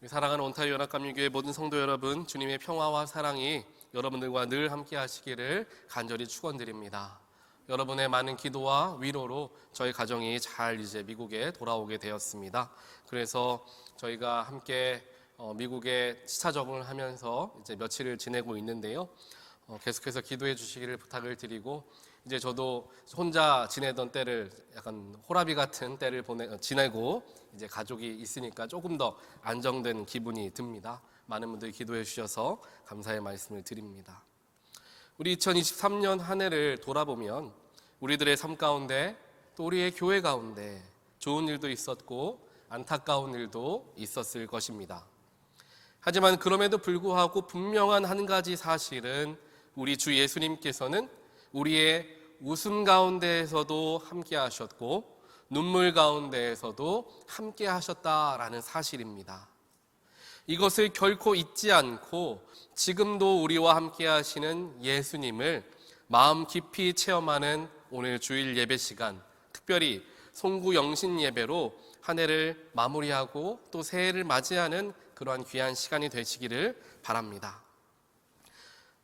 사랑하는 온타이오 연합감리교회 모든 성도 여러분, 주님의 평화와 사랑이 여러분들과 늘 함께 하시기를 간절히 축원드립니다. 여러분의 많은 기도와 위로로 저희 가정이 잘 이제 미국에 돌아오게 되었습니다. 그래서 저희가 함께 미국에 시차 적응을 하면서 이제 며칠을 지내고 있는데요. 계속해서 기도해 주시기를 부탁을 드리고, 이제 저도 혼자 지내던 때를 약간 호라비 같은 때를 지내고 이제 가족이 있으니까 조금 더 안정된 기분이 듭니다. 많은 분들이 기도해 주셔서 감사의 말씀을 드립니다. 우리 2023년 한 해를 돌아보면 우리들의 삶 가운데 또 우리의 교회 가운데 좋은 일도 있었고 안타까운 일도 있었을 것입니다. 하지만 그럼에도 불구하고 분명한 한 가지 사실은 우리 주 예수님께서는 우리의 웃음 가운데에서도 함께 하셨고 눈물 가운데에서도 함께 하셨다라는 사실입니다. 이것을 결코 잊지 않고 지금도 우리와 함께 하시는 예수님을 마음 깊이 체험하는 오늘 주일 예배 시간, 특별히 송구 영신 예배로 한 해를 마무리하고 또 새해를 맞이하는 그러한 귀한 시간이 되시기를 바랍니다.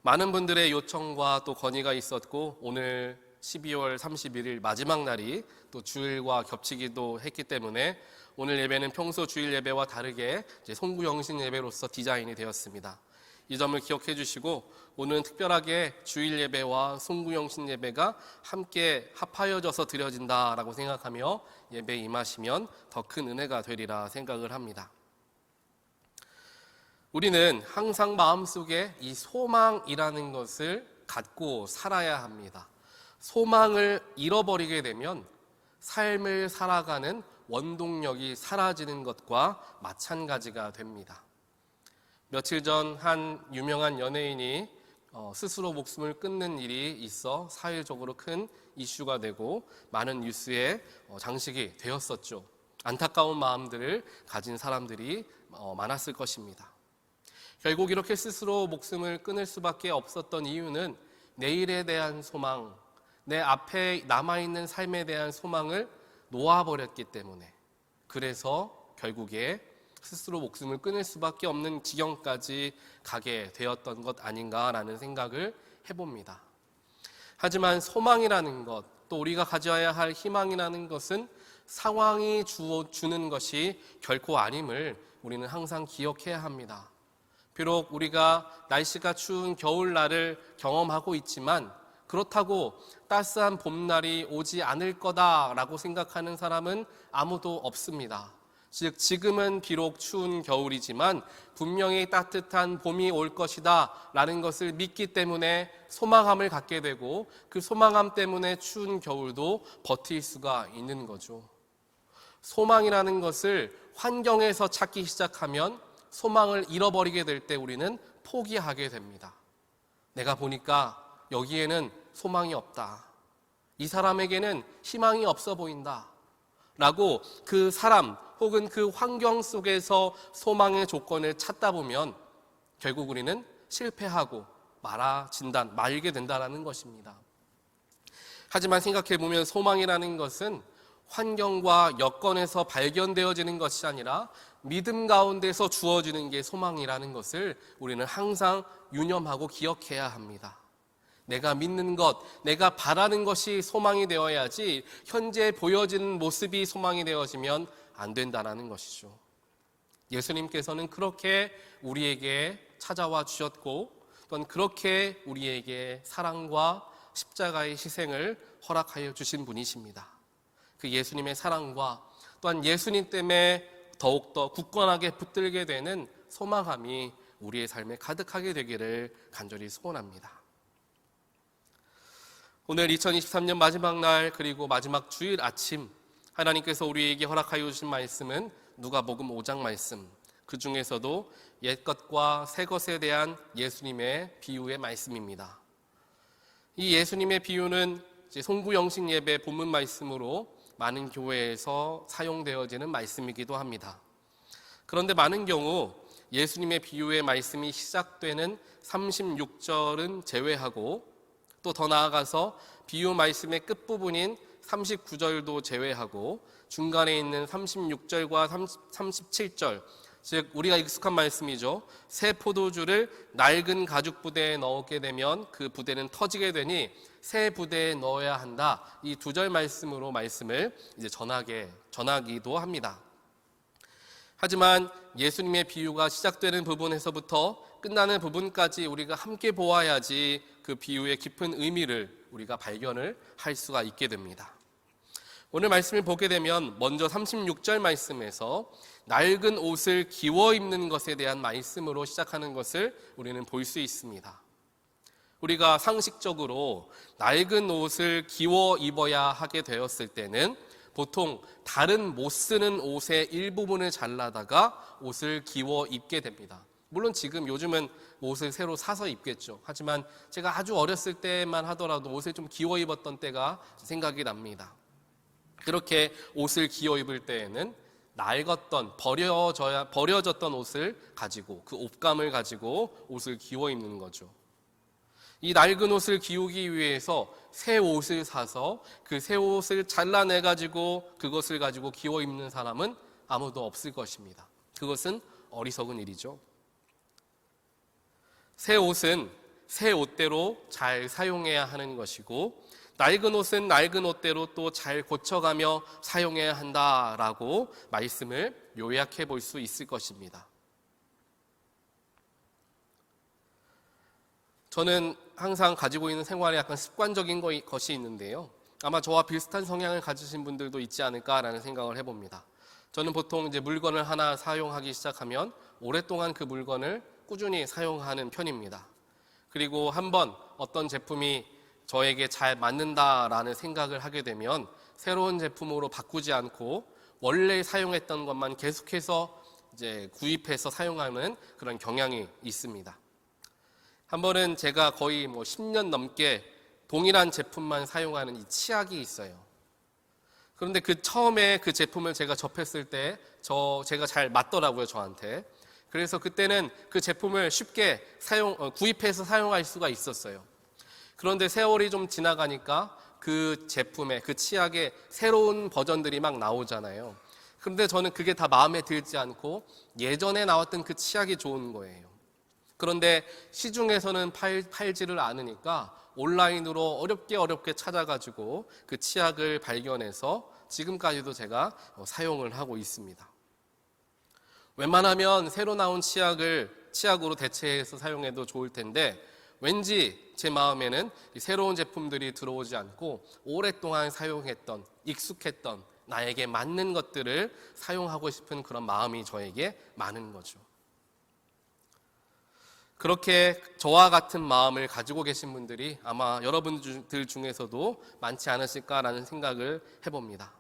많은 분들의 요청과 또 건의가 있었고, 오늘 12월 31일 마지막 날이 또 주일과 겹치기도 했기 때문에 오늘 예배는 평소 주일 예배와 다르게 이제 송구 영신 예배로서 디자인이 되었습니다. 이 점을 기억해 주시고, 오늘은 특별하게 주일 예배와 송구 영신 예배가 함께 합하여져서 드려진다라고 생각하며 예배에 임하시면 더 큰 은혜가 되리라 생각을 합니다. 우리는 항상 마음속에 이 소망이라는 것을 갖고 살아야 합니다. 소망을 잃어버리게 되면 삶을 살아가는 원동력이 사라지는 것과 마찬가지가 됩니다. 며칠 전 한 유명한 연예인이 스스로 목숨을 끊는 일이 있어 사회적으로 큰 이슈가 되고 많은 뉴스에 장식이 되었었죠. 안타까운 마음들을 가진 사람들이 많았을 것입니다. 결국 이렇게 스스로 목숨을 끊을 수밖에 없었던 이유는 내일에 대한 소망, 내 앞에 남아있는 삶에 대한 소망을 놓아버렸기 때문에, 그래서 결국에 스스로 목숨을 끊을 수밖에 없는 지경까지 가게 되었던 것 아닌가라는 생각을 해봅니다. 하지만 소망이라는 것, 또 우리가 가져야 할 희망이라는 것은 상황이 주는 것이 결코 아님을 우리는 항상 기억해야 합니다. 비록 우리가 날씨가 추운 겨울날을 경험하고 있지만 그렇다고 따스한 봄날이 오지 않을 거다라고 생각하는 사람은 아무도 없습니다. 즉 지금은 비록 추운 겨울이지만 분명히 따뜻한 봄이 올 것이다 라는 것을 믿기 때문에 소망함을 갖게 되고, 그 소망함 때문에 추운 겨울도 버틸 수가 있는 거죠. 소망이라는 것을 환경에서 찾기 시작하면 소망을 잃어버리게 될 때 우리는 포기하게 됩니다. 내가 보니까 여기에는 소망이 없다, 이 사람에게는 희망이 없어 보인다 라고 그 사람 혹은 그 환경 속에서 소망의 조건을 찾다 보면 결국 우리는 실패하고 말게 된다는 것입니다. 하지만 생각해 보면 소망이라는 것은 환경과 여건에서 발견되어지는 것이 아니라 믿음 가운데서 주어지는 게 소망이라는 것을 우리는 항상 유념하고 기억해야 합니다. 내가 믿는 것, 내가 바라는 것이 소망이 되어야지 현재 보여지는 모습이 소망이 되어지면 안 된다는 것이죠. 예수님께서는 그렇게 우리에게 찾아와 주셨고, 또한 그렇게 우리에게 사랑과 십자가의 희생을 허락하여 주신 분이십니다. 그 예수님의 사랑과 또한 예수님 때문에 더욱더 굳건하게 붙들게 되는 소망함이 우리의 삶에 가득하게 되기를 간절히 소원합니다. 오늘 2023년 마지막 날, 그리고 마지막 주일 아침, 하나님께서 우리에게 허락하여 주신 말씀은 누가복음 5장 말씀, 그 중에서도 옛것과 새것에 대한 예수님의 비유의 말씀입니다. 이 예수님의 비유는 송구 영신 예배 본문 말씀으로 많은 교회에서 사용되어지는 말씀이기도 합니다. 그런데 많은 경우 예수님의 비유의 말씀이 시작되는 36절은 제외하고, 또 더 나아가서 비유 말씀의 끝부분인 39절도 제외하고 중간에 있는 36절과 37절, 즉 우리가 익숙한 말씀이죠. 새 포도주를 낡은 가죽 부대에 넣게 되면 그 부대는 터지게 되니 새 부대에 넣어야 한다. 이 두 절 말씀으로 말씀을 이제 전하기도 합니다. 하지만 예수님의 비유가 시작되는 부분에서부터 끝나는 부분까지 우리가 함께 보아야지 그 비유의 깊은 의미를 우리가 발견을 할 수가 있게 됩니다. 오늘 말씀을 보게 되면 먼저 36절 말씀에서 낡은 옷을 기워 입는 것에 대한 말씀으로 시작하는 것을 우리는 볼 수 있습니다. 우리가 상식적으로 낡은 옷을 기워 입어야 하게 되었을 때는 보통 다른 못 쓰는 옷의 일부분을 잘라다가 옷을 기워 입게 됩니다. 물론 지금 요즘은 옷을 새로 사서 입겠죠. 하지만 제가 아주 어렸을 때만 하더라도 옷을 좀 기워 입었던 때가 생각이 납니다. 그렇게 옷을 기워 입을 때에는 낡았던 버려졌던 옷을 가지고 그 옷감을 가지고 옷을 기워 입는 거죠. 이 낡은 옷을 기우기 위해서 새 옷을 사서 그 새 옷을 잘라내 가지고 그것을 가지고 기워 입는 사람은 아무도 없을 것입니다. 그것은 어리석은 일이죠. 새 옷은 새 옷대로 잘 사용해야 하는 것이고 낡은 옷은 낡은 옷대로 또 잘 고쳐가며 사용해야 한다라고 말씀을 요약해 볼 수 있을 것입니다. 저는 항상 가지고 있는 생활에 약간 습관적인 것이 있는데요. 아마 저와 비슷한 성향을 가지신 분들도 있지 않을까라는 생각을 해봅니다. 저는 보통 이제 물건을 하나 사용하기 시작하면 오랫동안 그 물건을 꾸준히 사용하는 편입니다. 그리고 한번 어떤 제품이 저에게 잘 맞는다라는 생각을 하게 되면 새로운 제품으로 바꾸지 않고 원래 사용했던 것만 계속해서 이제 구입해서 사용하는 그런 경향이 있습니다. 한 번은 제가 거의 10년 넘게 동일한 제품만 사용하는 이 치약이 있어요. 그런데 처음에 그 제품을 제가 접했을 때 제가 잘 맞더라고요, 저한테. 그래서 그때는 그 제품을 쉽게 구입해서 사용할 수가 있었어요. 그런데 세월이 좀 지나가니까 그 제품의 그 치약의 새로운 버전들이 막 나오잖아요. 그런데 저는 그게 다 마음에 들지 않고 예전에 나왔던 그 치약이 좋은 거예요. 그런데 시중에서는 팔지를 않으니까 온라인으로 어렵게 찾아가지고 그 치약을 발견해서 지금까지도 제가 사용을 하고 있습니다. 웬만하면 새로 나온 치약으로 대체해서 사용해도 좋을 텐데 왠지 제 마음에는 새로운 제품들이 들어오지 않고 오랫동안 사용했던 익숙했던 나에게 맞는 것들을 사용하고 싶은 그런 마음이 저에게 많은 거죠. 그렇게 저와 같은 마음을 가지고 계신 분들이 아마 여러분들 중에서도 많지 않으실까라는 생각을 해봅니다.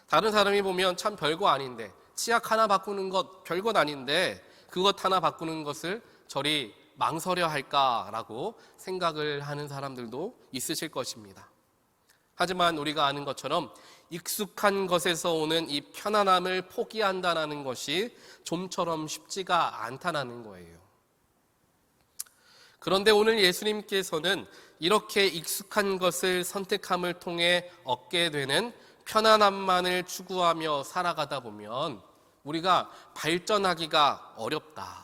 다른 사람이 보면 참 별거 아닌데 치약 하나 바꾸는 것 별것 아닌데 그것 하나 바꾸는 것을 저리 망설여 할까라고 생각을 하는 사람들도 있으실 것입니다. 하지만 우리가 아는 것처럼 익숙한 것에서 오는 이 편안함을 포기한다는 것이 좀처럼 쉽지가 않다는 거예요. 그런데 오늘 예수님께서는 이렇게 익숙한 것을 선택함을 통해 얻게 되는 편안함만을 추구하며 살아가다 보면 우리가 발전하기가 어렵다.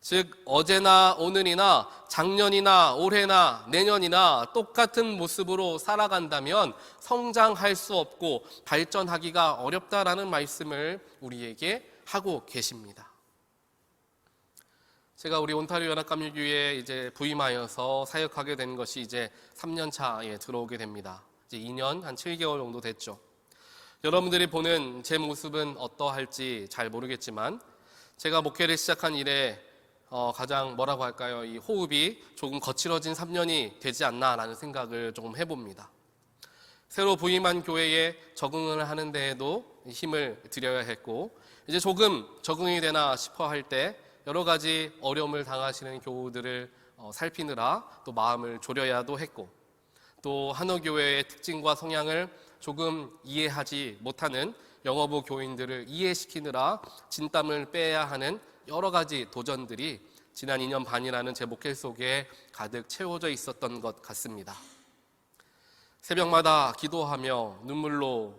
즉 어제나 오늘이나 작년이나 올해나 내년이나 똑같은 모습으로 살아간다면 성장할 수 없고 발전하기가 어렵다라는 말씀을 우리에게 하고 계십니다. 제가 우리 온타리오 연합감리교회에 이제 부임하여서 사역하게 된 것이 이제 3년 차에 들어오게 됩니다. 이제 2년 한 7개월 정도 됐죠. 여러분들이 보는 제 모습은 어떠할지 잘 모르겠지만 제가 목회를 시작한 이래 가장 뭐라고 할까요? 이 호흡이 조금 거칠어진 3년이 되지 않나라는 생각을 조금 해봅니다. 새로 부임한 교회에 적응을 하는 데에도 힘을 들여야 했고 이제 조금 적응이 되나 싶어 할 때 여러 가지 어려움을 당하시는 교우들을 살피느라 또 마음을 졸여야도 했고 또 한옥교회의 특징과 성향을 조금 이해하지 못하는 영어부 교인들을 이해시키느라 진땀을 빼야 하는 여러 가지 도전들이 지난 2년 반이라는 제 목회 속에 가득 채워져 있었던 것 같습니다. 새벽마다 기도하며 눈물로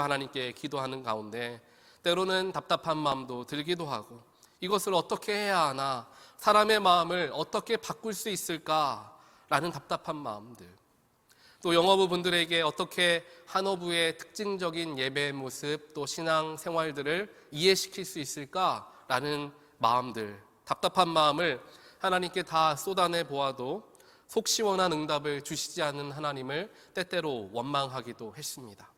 하나님께 기도하는 가운데 때로는 답답한 마음도 들기도 하고, 이것을 어떻게 해야 하나, 사람의 마음을 어떻게 바꿀 수 있을까라는 답답한 마음들, 또 영어부 분들에게 어떻게 한어부의 특징적인 예배의 모습, 또 신앙 생활들을 이해시킬 수 있을까라는 마음들, 답답한 마음을 하나님께 다 쏟아내 보아도 속 시원한 응답을 주시지 않는 하나님을 때때로 원망하기도 했습니다.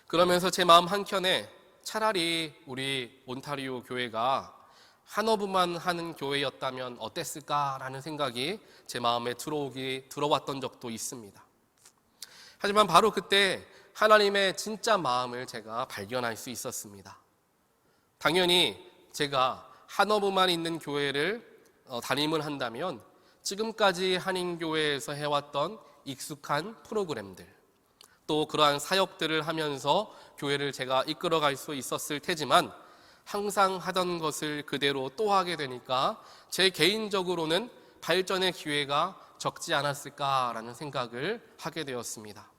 그러면서 제 마음 한켠에 차라리 우리 온타리오 교회가 한어부만 하는 교회였다면 어땠을까라는 생각이 제 마음에 들어왔던 적도 있습니다. 하지만 바로 그때 하나님의 진짜 마음을 제가 발견할 수 있었습니다. 당연히 제가 한어부만 있는 교회를 담임을 한다면 지금까지 한인교회에서 해왔던 익숙한 프로그램들, 또 그러한 사역들을 하면서 교회를 제가 이끌어갈 수 있었을 테지만 항상 하던 것을 그대로 또 하게 되니까 제 개인적으로는 발전의 기회가 적지 않았을까라는 생각을 하게 되었습니다.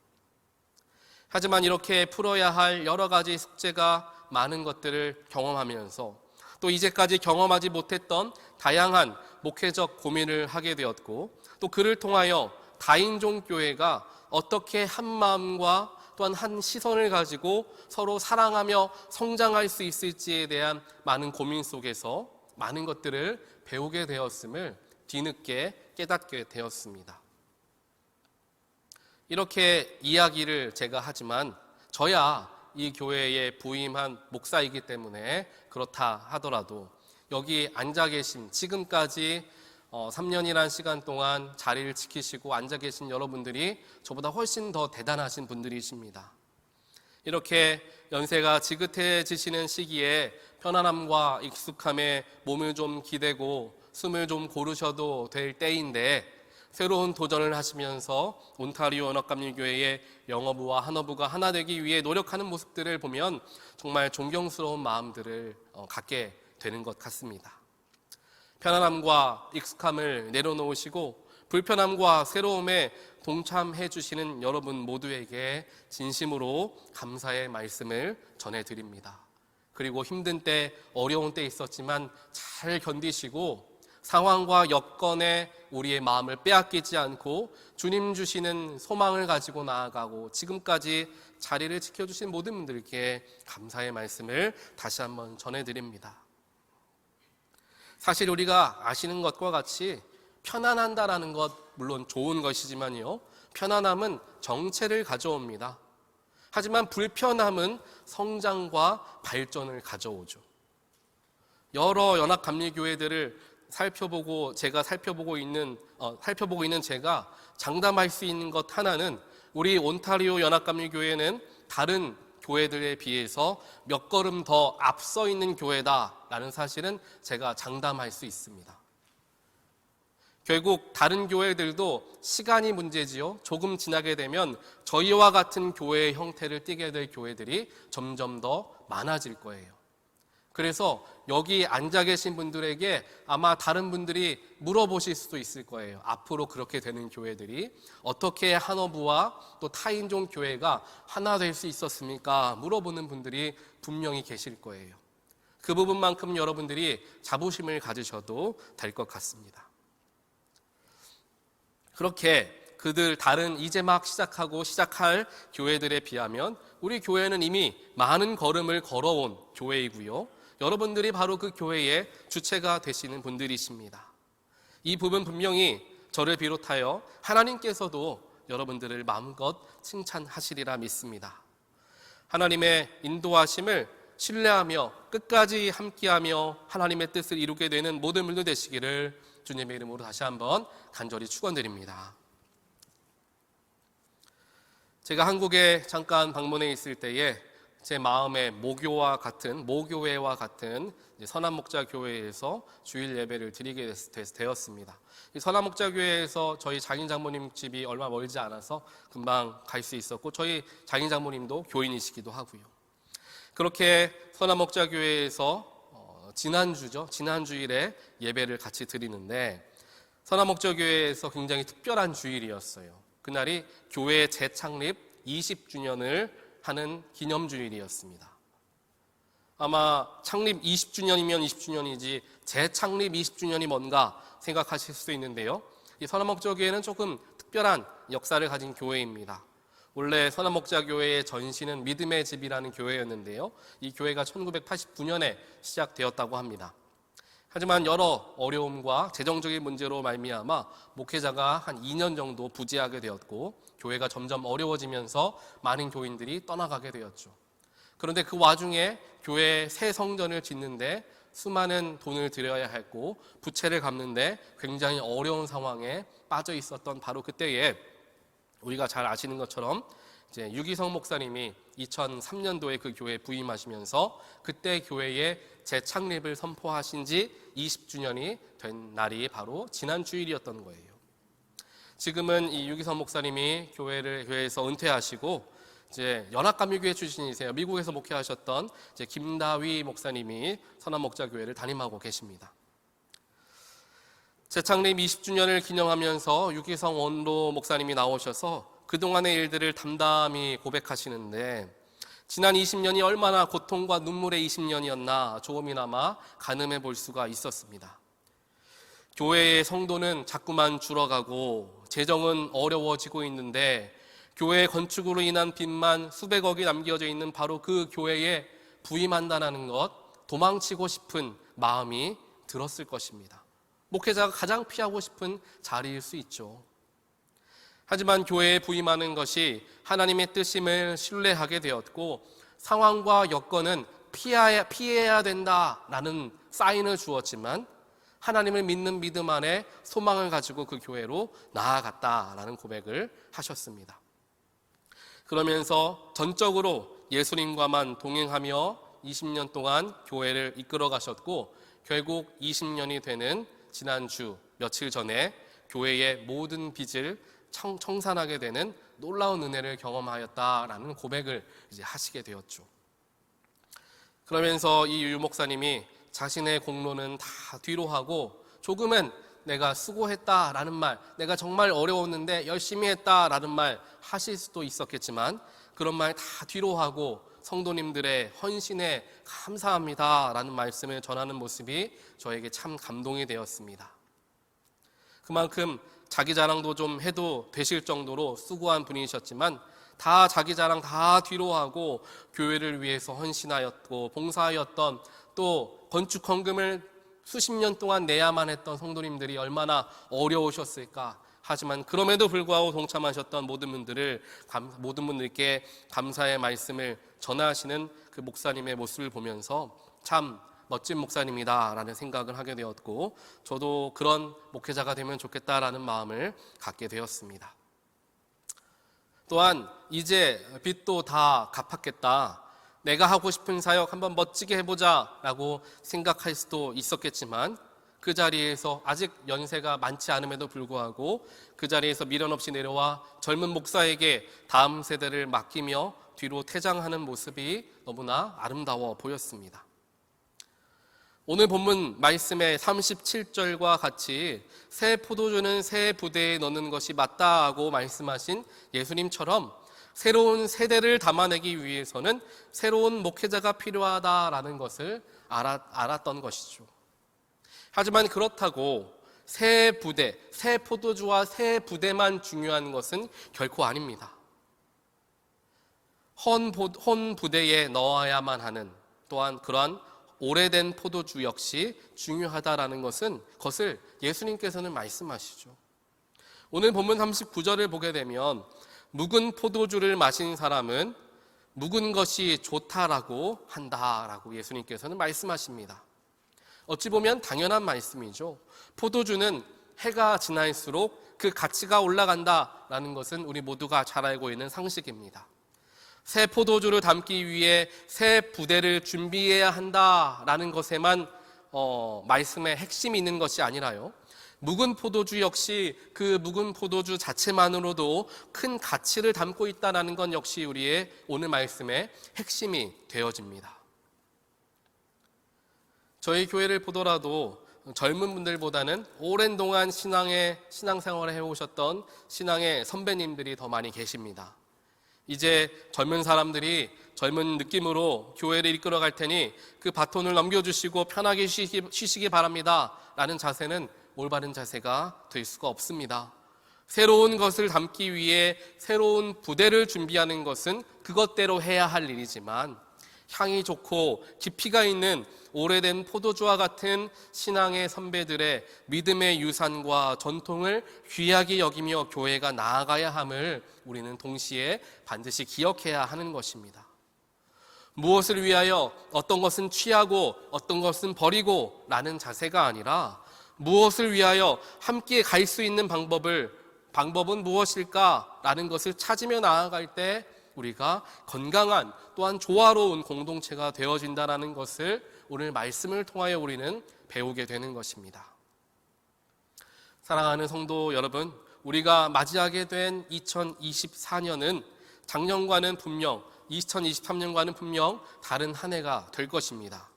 하지만 이렇게 풀어야 할 여러 가지 숙제가 많은 것들을 경험하면서 또 이제까지 경험하지 못했던 다양한 목회적 고민을 하게 되었고, 또 그를 통하여 다인종 교회가 어떻게 한 마음과 또한 한 시선을 가지고 서로 사랑하며 성장할 수 있을지에 대한 많은 고민 속에서 많은 것들을 배우게 되었음을 뒤늦게 깨닫게 되었습니다. 이렇게 이야기를 제가 하지만 저야 이 교회에 부임한 목사이기 때문에 그렇다 하더라도 여기 앉아 계신, 지금까지 3년이란 시간 동안 자리를 지키시고 앉아 계신 여러분들이 저보다 훨씬 더 대단하신 분들이십니다. 이렇게 연세가 지긋해지시는 시기에 편안함과 익숙함에 몸을 좀 기대고 숨을 좀 고르셔도 될 때인데, 새로운 도전을 하시면서 온타리오 언어감리교회의 영어부와 한어부가 하나 되기 위해 노력하는 모습들을 보면 정말 존경스러운 마음들을 갖게 되는 것 같습니다. 편안함과 익숙함을 내려놓으시고 불편함과 새로움에 동참해 주시는 여러분 모두에게 진심으로 감사의 말씀을 전해드립니다. 그리고 힘든 때, 어려운 때 있었지만 잘 견디시고 상황과 여건에 우리의 마음을 빼앗기지 않고 주님 주시는 소망을 가지고 나아가고 지금까지 자리를 지켜주신 모든 분들께 감사의 말씀을 다시 한번 전해드립니다. 사실 우리가 아시는 것과 같이 편안한다라는 것, 물론 좋은 것이지만요, 편안함은 정체를 가져옵니다. 하지만 불편함은 성장과 발전을 가져오죠. 여러 연합감리교회들을 제가 살펴보고 있는 제가 장담할 수 있는 것 하나는, 우리 온타리오 연합감리교회는 다른 교회들에 비해서 몇 걸음 더 앞서 있는 교회다라는 사실은 제가 장담할 수 있습니다. 결국 다른 교회들도 시간이 문제지요. 조금 지나게 되면 저희와 같은 교회의 형태를 띠게 될 교회들이 점점 더 많아질 거예요. 그래서 여기 앉아 계신 분들에게 아마 다른 분들이 물어보실 수도 있을 거예요. 앞으로 그렇게 되는 교회들이 어떻게 한어부와 또 타인종 교회가 하나 될 수 있었습니까? 물어보는 분들이 분명히 계실 거예요. 그 부분만큼 여러분들이 자부심을 가지셔도 될 것 같습니다. 그렇게 다른 이제 막 시작할 교회들에 비하면 우리 교회는 이미 많은 걸음을 걸어온 교회이고요. 여러분들이 바로 그 교회의 주체가 되시는 분들이십니다. 이 부분 분명히 저를 비롯하여 하나님께서도 여러분들을 마음껏 칭찬하시리라 믿습니다. 하나님의 인도하심을 신뢰하며 끝까지 함께하며 하나님의 뜻을 이루게 되는 모든 분들 되시기를 주님의 이름으로 다시 한번 간절히 축원드립니다. 제가 한국에 잠깐 방문해 있을 때에 제 마음에 모교회와 같은 선한목자교회에서 주일 예배를 드리게 되었습니다. 이 선한목자교회에서 저희 장인 장모님 집이 얼마 멀지 않아서 금방 갈 수 있었고, 저희 장인 장모님도 교인이시기도 하고요. 그렇게 선한목자교회에서 지난 주일에 예배를 같이 드리는데, 선한목자교회에서 굉장히 특별한 주일이었어요. 그날이 교회 재창립 20주년을 하는 기념주일이었습니다. 아마 창립 20주년이면 20주년이지 재창립 20주년이 뭔가 생각하실 수도 있는데요. 이 선한목자교회는 조금 특별한 역사를 가진 교회입니다. 원래 선한목자교회의 전신은 믿음의 집이라는 교회였는데요. 이 교회가 1989년에 시작되었다고 합니다. 하지만 여러 어려움과 재정적인 문제로 말미암아 목회자가 한 2년 정도 부재하게 되었고 교회가 점점 어려워지면서 많은 교인들이 떠나가게 되었죠. 그런데 그 와중에 교회 새 성전을 짓는데 수많은 돈을 들여야 했고 부채를 갚는데 굉장히 어려운 상황에 빠져 있었던 바로 그때에 우리가 잘 아시는 것처럼 이제 유기성 목사님이 2003년도에 그 교회에 부임하시면서 그때 교회의 재창립을 선포하신 지 20주년이 된 날이 바로 지난 주일이었던 거예요. 지금은 이 유기성 목사님이 교회에서 은퇴하시고 이제 연합감리교회 출신이세요. 미국에서 목회하셨던 이제 김다위 목사님이 선한목자교회를 담임하고 계십니다. 재창립 20주년을 기념하면서 유기성 원로 목사님이 나오셔서 그동안의 일들을 담담히 고백하시는데 지난 20년이 얼마나 고통과 눈물의 20년이었나 조금이나마 가늠해 볼 수가 있었습니다. 교회의 성도는 자꾸만 줄어가고 재정은 어려워지고 있는데 교회 건축으로 인한 빚만 수백억이 남겨져 있는 바로 그 교회에 부임한다는 것, 도망치고 싶은 마음이 들었을 것입니다. 목회자가 가장 피하고 싶은 자리일 수 있죠. 하지만 교회에 부임하는 것이 하나님의 뜻임을 신뢰하게 되었고 상황과 여건은 피해야 된다라는 사인을 주었지만 하나님을 믿는 믿음 안에 소망을 가지고 그 교회로 나아갔다라는 고백을 하셨습니다. 그러면서 전적으로 예수님과만 동행하며 20년 동안 교회를 이끌어 가셨고 결국 20년이 되는 지난주 며칠 전에 교회의 모든 빚을 청산하게 되는 놀라운 은혜를 경험하였다라는 고백을 이제 하시게 되었죠. 그러면서 이 유 목사님이 자신의 공로는 다 뒤로 하고 조금은 내가 수고했다라는 말, 내가 정말 어려웠는데 열심히 했다라는 말 하실 수도 있었겠지만 그런 말 다 뒤로 하고 성도님들의 헌신에 감사합니다라는 말씀을 전하는 모습이 저에게 참 감동이 되었습니다. 그만큼 자기 자랑도 좀 해도 되실 정도로 수고한 분이셨지만 다 자기 자랑 다 뒤로 하고 교회를 위해서 헌신하였고 봉사하였던 또 건축 헌금을 수십 년 동안 내야만 했던 성도님들이 얼마나 어려우셨을까. 하지만 그럼에도 불구하고 동참하셨던 모든 분들께 감사의 말씀을 전하시는 그 목사님의 모습을 보면서 참 멋진 목사님이다라는 생각을 하게 되었고 저도 그런 목회자가 되면 좋겠다라는 마음을 갖게 되었습니다. 또한 이제 빚도 다 갚았겠다. 내가 하고 싶은 사역 한번 멋지게 해보자 라고 생각할 수도 있었겠지만 그 자리에서 아직 연세가 많지 않음에도 불구하고 그 자리에서 미련 없이 내려와 젊은 목사에게 다음 세대를 맡기며 뒤로 퇴장하는 모습이 너무나 아름다워 보였습니다. 오늘 본문 말씀의 37절과 같이 새 포도주는 새 부대에 넣는 것이 맞다고 말씀하신 예수님처럼 새로운 세대를 담아내기 위해서는 새로운 목회자가 필요하다라는 것을 알았던 것이죠. 하지만 그렇다고 새 부대, 새 포도주와 새 부대만 중요한 것은 결코 아닙니다. 헌 부대에 넣어야만 하는 또한 그러한 오래된 포도주 역시 중요하다라는 것을 예수님께서는 말씀하시죠. 오늘 본문 39절을 보게 되면 묵은 포도주를 마신 사람은 묵은 것이 좋다라고 한다라고 예수님께서는 말씀하십니다. 어찌 보면 당연한 말씀이죠. 포도주는 해가 지날수록 그 가치가 올라간다라는 것은 우리 모두가 잘 알고 있는 상식입니다. 새 포도주를 담기 위해 새 부대를 준비해야 한다라는 것에만 말씀의 핵심이 있는 것이 아니라요. 묵은 포도주 역시 그 묵은 포도주 자체만으로도 큰 가치를 담고 있다는 건 역시 우리의 오늘 말씀의 핵심이 되어집니다. 저희 교회를 보더라도 젊은 분들보다는 오랜 동안 신앙생활을 해오셨던 신앙의 선배님들이 더 많이 계십니다. 이제 젊은 사람들이 젊은 느낌으로 교회를 이끌어 갈 테니 그 바톤을 넘겨주시고 편하게 쉬시기 바랍니다 라는 자세는 올바른 자세가 될 수가 없습니다. 새로운 것을 담기 위해 새로운 부대를 준비하는 것은 그것대로 해야 할 일이지만, 향이 좋고 깊이가 있는 오래된 포도주와 같은 신앙의 선배들의 믿음의 유산과 전통을 귀하게 여기며 교회가 나아가야 함을 우리는 동시에 반드시 기억해야 하는 것입니다. 무엇을 위하여 어떤 것은 취하고 어떤 것은 버리고 라는 자세가 아니라, 무엇을 위하여 함께 갈 수 있는 방법은 무엇일까 라는 것을 찾으며 나아갈 때 우리가 건강한 또한 조화로운 공동체가 되어진다는 것을 오늘 말씀을 통하여 우리는 배우게 되는 것입니다. 사랑하는 성도 여러분, 우리가 맞이하게 된 2024년은 작년과는 분명, 2023년과는 분명 다른 한 해가 될 것입니다.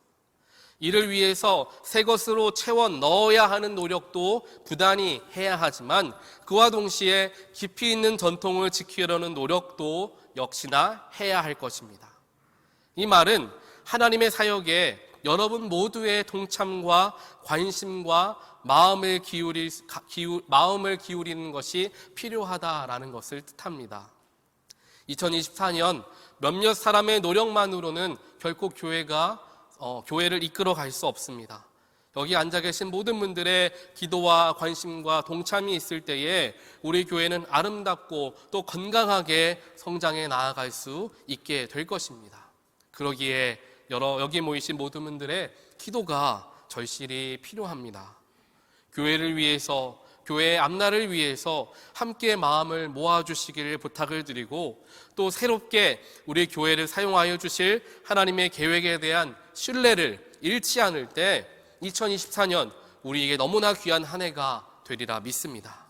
이를 위해서 새 것으로 채워 넣어야 하는 노력도 부단히 해야 하지만, 그와 동시에 깊이 있는 전통을 지키려는 노력도 역시나 해야 할 것입니다. 이 말은 하나님의 사역에 여러분 모두의 동참과 관심과 마음을 기울이는 것이 필요하다라는 것을 뜻합니다. 2024년 몇몇 사람의 노력만으로는 결코 교회를 이끌어 갈 수 없습니다. 여기 앉아 계신 모든 분들의 기도와 관심과 동참이 있을 때에 우리 교회는 아름답고 또 건강하게 성장해 나아갈 수 있게 될 것입니다. 그러기에 여기 모이신 모든 분들의 기도가 절실히 필요합니다. 교회를 위해서, 교회의 앞날을 위해서 함께 마음을 모아주시기를 부탁을 드리고, 또 새롭게 우리 교회를 사용하여 주실 하나님의 계획에 대한 신뢰를 잃지 않을 때 2024년 우리에게 너무나 귀한 한 해가 되리라 믿습니다.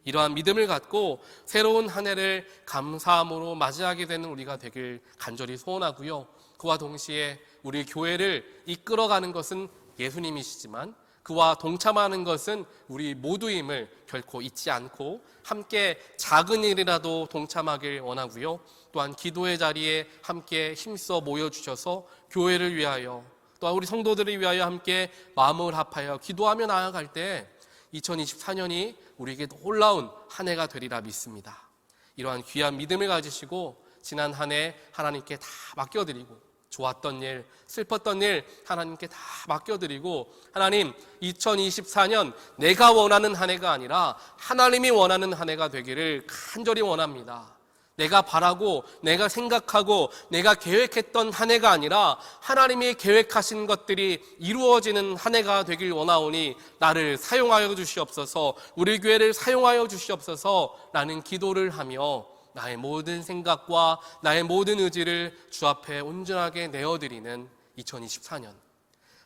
이러한 믿음을 갖고 새로운 한 해를 감사함으로 맞이하게 되는 우리가 되길 간절히 소원하고요. 그와 동시에 우리 교회를 이끌어가는 것은 예수님이시지만 그와 동참하는 것은 우리 모두임을 결코 잊지 않고 함께 작은 일이라도 동참하길 원하고요. 또한 기도의 자리에 함께 힘써 모여주셔서 교회를 위하여, 또한 우리 성도들을 위하여 함께 마음을 합하여 기도하며 나아갈 때 2024년이 우리에게 놀라운 한 해가 되리라 믿습니다. 이러한 귀한 믿음을 가지시고 지난 한 해 하나님께 다 맡겨드리고, 좋았던 일, 슬펐던 일 하나님께 다 맡겨드리고, 하나님 2024년 내가 원하는 한 해가 아니라 하나님이 원하는 한 해가 되기를 간절히 원합니다. 내가 바라고 내가 생각하고 내가 계획했던 한 해가 아니라 하나님이 계획하신 것들이 이루어지는 한 해가 되길 원하오니 나를 사용하여 주시옵소서, 우리 교회를 사용하여 주시옵소서 라는 기도를 하며 나의 모든 생각과 나의 모든 의지를 주 앞에 온전하게 내어드리는 2024년,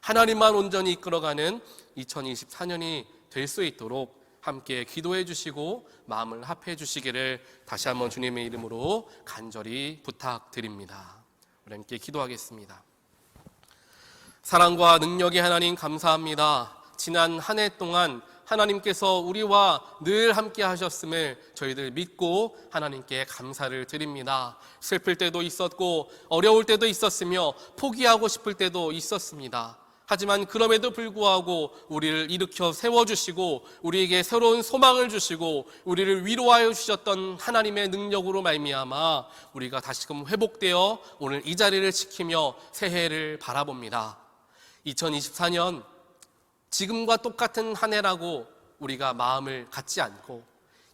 하나님만 온전히 이끌어가는 2024년이 될 수 있도록 함께 기도해 주시고 마음을 합해 주시기를 다시 한번 주님의 이름으로 간절히 부탁드립니다. 우리 함께 기도하겠습니다. 사랑과 능력의 하나님 감사합니다. 지난 한 해 동안 하나님께서 우리와 늘 함께 하셨음을 저희들 믿고 하나님께 감사를 드립니다. 슬플 때도 있었고 어려울 때도 있었으며 포기하고 싶을 때도 있었습니다. 하지만 그럼에도 불구하고 우리를 일으켜 세워주시고 우리에게 새로운 소망을 주시고 우리를 위로하여 주셨던 하나님의 능력으로 말미암아 우리가 다시금 회복되어 오늘 이 자리를 지키며 새해를 바라봅니다. 2024년 지금과 똑같은 한 해라고 우리가 마음을 갖지 않고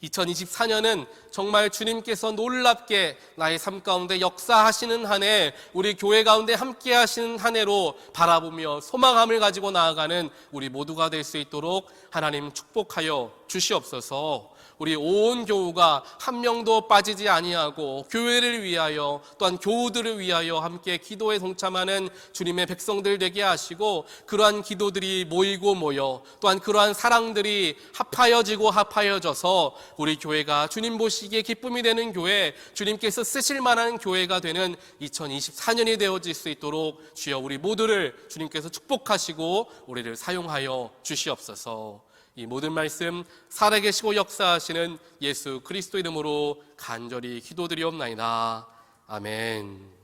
2024년은 정말 주님께서 놀랍게 나의 삶 가운데 역사하시는 한 해, 우리 교회 가운데 함께 하시는 한 해로 바라보며 소망함을 가지고 나아가는 우리 모두가 될 수 있도록 하나님 축복하여 주시옵소서. 우리 온 교우가 한 명도 빠지지 아니하고 교회를 위하여 또한 교우들을 위하여 함께 기도에 동참하는 주님의 백성들 되게 하시고, 그러한 기도들이 모이고 모여 또한 그러한 사랑들이 합하여지고 합하여져서 우리 교회가 주님 보시기에 기쁨이 되는 교회, 주님께서 쓰실 만한 교회가 되는 2024년이 되어질 수 있도록 주여 우리 모두를 주님께서 축복하시고 우리를 사용하여 주시옵소서. 이 모든 말씀 살아계시고 역사하시는 예수 그리스도 이름으로 간절히 기도드리옵나이다. 아멘.